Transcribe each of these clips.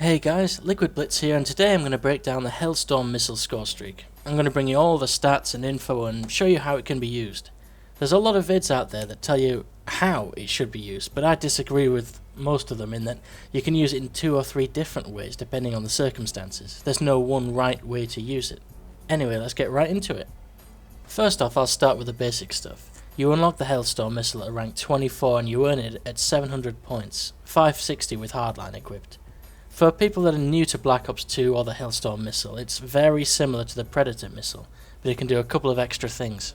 Hey guys, Liquid Blitz here, and today I'm going to break down the Hellstorm Missile score streak. I'm going to bring you all the stats and info and show you how it can be used. There's a lot of vids out there that tell you how it should be used, but I disagree with most of them in that you can use it in 2 or 3 different ways depending on the circumstances. There's no one right way to use it. Anyway, let's get right into it. First off, I'll start with the basic stuff. You unlock the Hellstorm Missile at rank 24 and you earn it at 700 points, 560 with hardline equipped. For people that are new to Black Ops 2 or the Hellstorm Missile, it's very similar to the Predator Missile, but it can do a couple of extra things.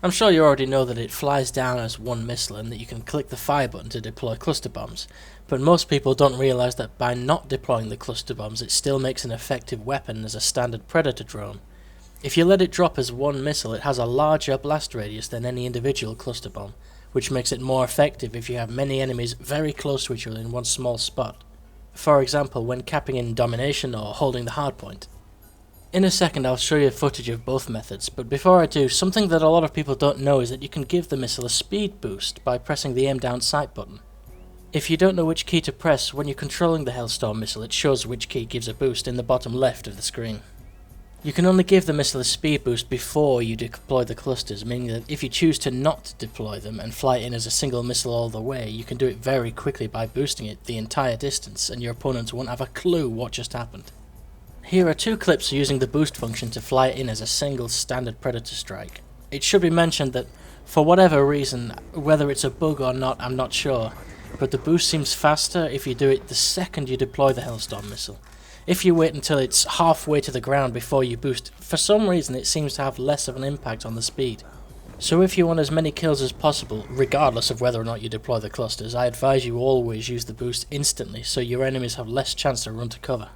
I'm sure you already know that it flies down as one missile and that you can click the fire button to deploy cluster bombs, but most people don't realise that by not deploying the cluster bombs it still makes an effective weapon as a standard Predator drone. If you let it drop as one missile, it has a larger blast radius than any individual cluster bomb, which makes it more effective if you have many enemies very close to each other in one small spot. For example, when capping in domination or holding the hardpoint. In a second I'll show you footage of both methods, but before I do, something that a lot of people don't know is that you can give the missile a speed boost by pressing the aim down sight button. If you don't know which key to press, when you're controlling the Hellstorm Missile it shows which key gives a boost in the bottom left of the screen. You can only give the missile a speed boost before you deploy the clusters, meaning that if you choose to not deploy them and fly it in as a single missile all the way, you can do it very quickly by boosting it the entire distance and your opponents won't have a clue what just happened. Here are 2 clips using the boost function to fly it in as a single standard Predator strike. It should be mentioned that for whatever reason, whether it's a bug or not I'm not sure, but the boost seems faster if you do it the second you deploy the Hellstorm Missile. If you wait until it's halfway to the ground before you boost, for some reason it seems to have less of an impact on the speed. So if you want as many kills as possible, regardless of whether or not you deploy the clusters, I advise you always use the boost instantly so your enemies have less chance to run to cover.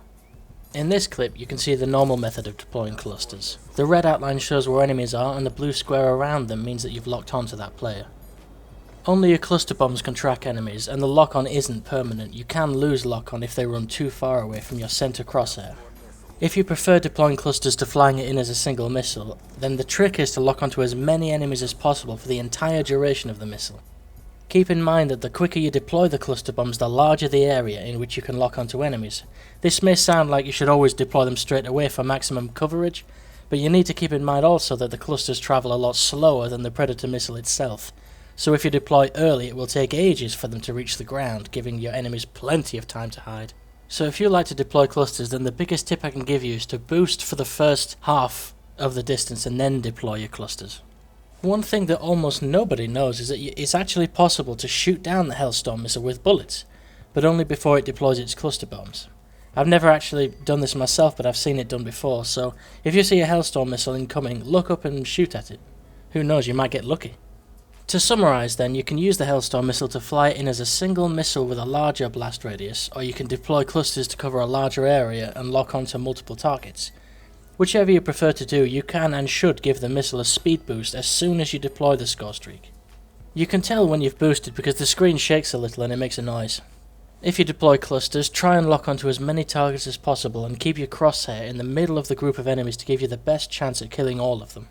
In this clip you can see the normal method of deploying clusters. The red outline shows where enemies are and the blue square around them means that you've locked onto that player. Only your cluster bombs can track enemies, and the lock-on isn't permanent. You can lose lock-on if they run too far away from your center crosshair. If you prefer deploying clusters to flying it in as a single missile, then the trick is to lock onto as many enemies as possible for the entire duration of the missile. Keep in mind that the quicker you deploy the cluster bombs, the larger the area in which you can lock onto enemies. This may sound like you should always deploy them straight away for maximum coverage, but you need to keep in mind also that the clusters travel a lot slower than the Predator missile itself. So if you deploy early, it will take ages for them to reach the ground, giving your enemies plenty of time to hide. So if you like to deploy clusters, then the biggest tip I can give you is to boost for the first half of the distance and then deploy your clusters. One thing that almost nobody knows is that it's actually possible to shoot down the Hellstorm Missile with bullets, but only before it deploys its cluster bombs. I've never actually done this myself, but I've seen it done before, so if you see a Hellstorm Missile incoming, look up and shoot at it. Who knows, you might get lucky. To summarise then, you can use the Hellstorm Missile to fly it in as a single missile with a larger blast radius, or you can deploy clusters to cover a larger area and lock onto multiple targets. Whichever you prefer to do, you can and should give the missile a speed boost as soon as you deploy the score streak. You can tell when you've boosted because the screen shakes a little and it makes a noise. If you deploy clusters, try and lock onto as many targets as possible and keep your crosshair in the middle of the group of enemies to give you the best chance at killing all of them.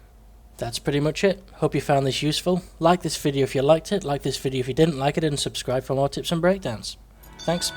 That's pretty much it. Hope you found this useful. Like this video if you liked it, like this video if you didn't like it, and subscribe for more tips and breakdowns. Thanks.